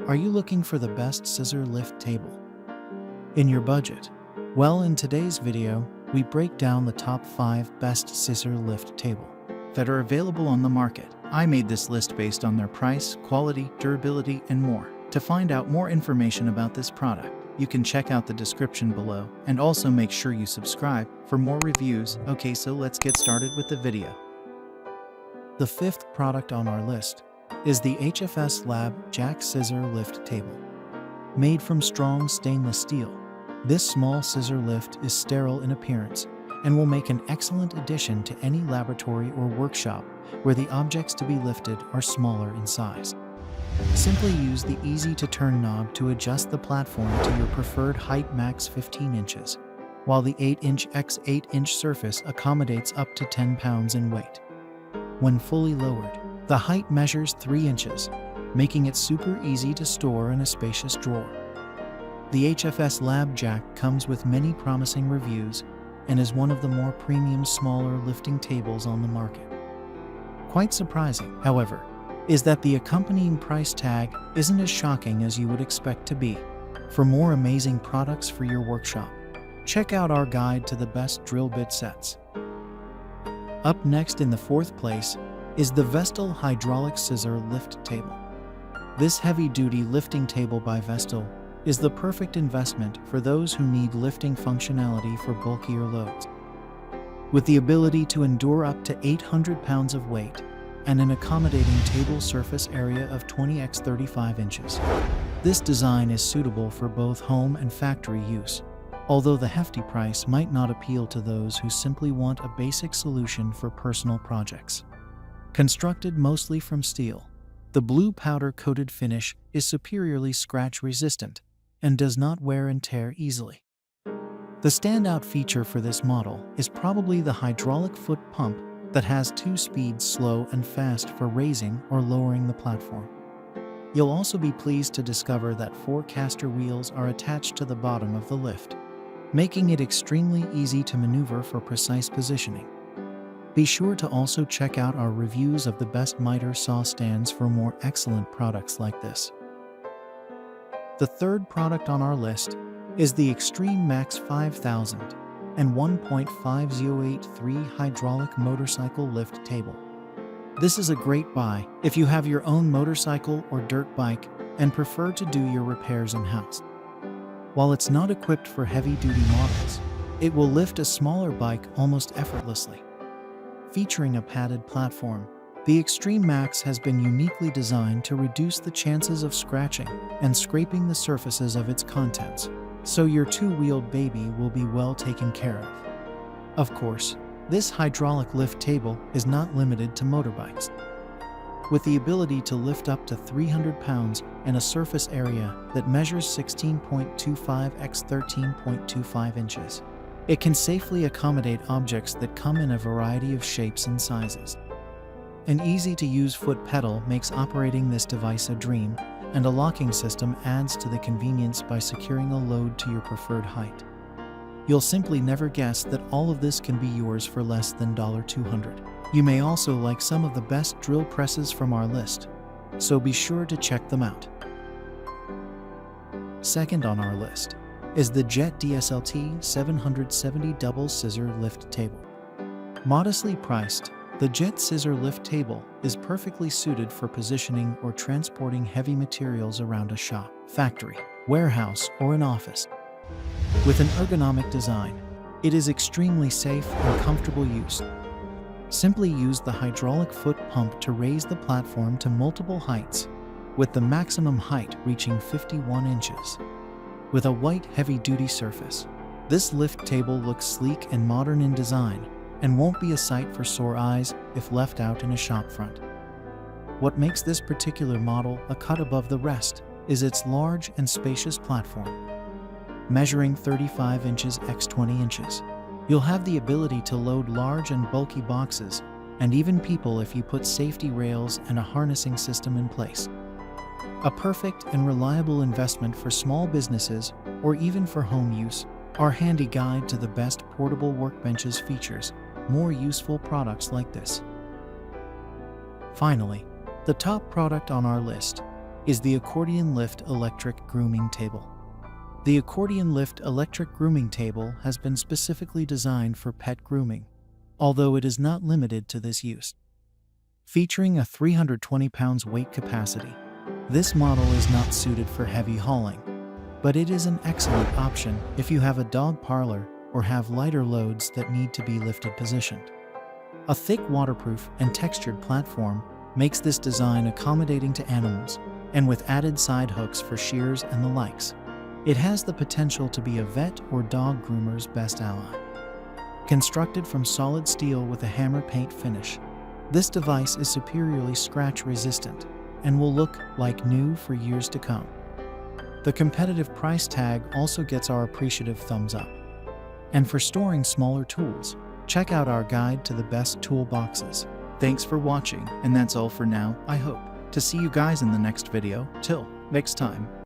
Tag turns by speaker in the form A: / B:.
A: Are you looking for the best scissor lift table in your budget? Well, in today's video, we break down the top 5 best scissor lift table that are available on the market. I made this list based on their price, quality, durability, and more. To find out more information about this product, you can check out the description below, and also make sure you subscribe for more reviews. Okay, so let's get started with the video. The 5th product on our list is the HFS Lab Jack Scissor Lift Table. Made from strong stainless steel, this small scissor lift is sterile in appearance and will make an excellent addition to any laboratory or workshop where the objects to be lifted are smaller in size. Simply use the easy-to-turn knob to adjust the platform to your preferred height, max 15 inches, while the 8-inch x 8-inch surface accommodates up to 10 pounds in weight. When fully lowered, the height measures 3 inches, making it super easy to store in a spacious drawer. The HFS Lab Jack comes with many promising reviews and is one of the more premium smaller lifting tables on the market. Quite surprising, however, is that the accompanying price tag isn't as shocking as you would expect to be. For more amazing products for your workshop, check out our guide to the best drill bit sets. Up next in the 4th place is the Vestil Hydraulic Scissor Lift Table. This heavy-duty lifting table by Vestil is the perfect investment for those who need lifting functionality for bulkier loads. With the ability to endure up to 800 pounds of weight and an accommodating table surface area of 20 x 35 inches, this design is suitable for both home and factory use, although the hefty price might not appeal to those who simply want a basic solution for personal projects. Constructed mostly from steel, the blue powder-coated finish is superiorly scratch-resistant and does not wear and tear easily. The standout feature for this model is probably the hydraulic foot pump that has 2 speeds, slow and fast, for raising or lowering the platform. You'll also be pleased to discover that 4 caster wheels are attached to the bottom of the lift, making it extremely easy to maneuver for precise positioning. Be sure to also check out our reviews of the best miter saw stands for more excellent products like this. The 3rd product on our list is the Extreme Max 5000 and 1.5083 Hydraulic Motorcycle Lift Table. This is a great buy if you have your own motorcycle or dirt bike and prefer to do your repairs in-house. While it's not equipped for heavy-duty models, it will lift a smaller bike almost effortlessly. Featuring a padded platform, the Extreme Max has been uniquely designed to reduce the chances of scratching and scraping the surfaces of its contents, so your 2-wheeled baby will be well taken care of. Of course, this hydraulic lift table is not limited to motorbikes. With the ability to lift up to 300 pounds and a surface area that measures 16.25 x 13.25 inches, it can safely accommodate objects that come in a variety of shapes and sizes. An easy-to-use foot pedal makes operating this device a dream, and a locking system adds to the convenience by securing a load to your preferred height. You'll simply never guess that all of this can be yours for less than $200. You may also like some of the best drill presses from our list, so be sure to check them out. Second on our list is the Jet DSLT 770 Double Scissor Lift Table. Modestly priced, the Jet Scissor Lift Table is perfectly suited for positioning or transporting heavy materials around a shop, factory, warehouse, or an office. With an ergonomic design, it is extremely safe and comfortable use. Simply use the hydraulic foot pump to raise the platform to multiple heights, with the maximum height reaching 51 inches. With a white heavy-duty surface, this lift table looks sleek and modern in design and won't be a sight for sore eyes if left out in a shop front. What makes this particular model a cut above the rest is its large and spacious platform. Measuring 35 inches x 20 inches, you'll have the ability to load large and bulky boxes and even people if you put safety rails and a harnessing system in place. A perfect and reliable investment for small businesses or even for home use. Our handy guide to the best portable workbenches features more useful products like this. Finally, the top product on our list is the Accordion Lift Electric Grooming Table. The Accordion Lift Electric Grooming Table has been specifically designed for pet grooming, although it is not limited to this use. Featuring a 320 pounds weight capacity, this model is not suited for heavy hauling, but it is an excellent option if you have a dog parlor or have lighter loads that need to be lifted positioned. A thick waterproof and textured platform makes this design accommodating to animals, and with added side hooks for shears and the likes, it has the potential to be a vet or dog groomer's best ally. Constructed from solid steel with a hammer paint finish, this device is superiorly scratch resistant and will look like new for years to come. The competitive price tag also gets our appreciative thumbs up. And for storing smaller tools, check out our guide to the best toolboxes. Thanks for watching, and that's all for now. I hope to see you guys in the next video. Till next time.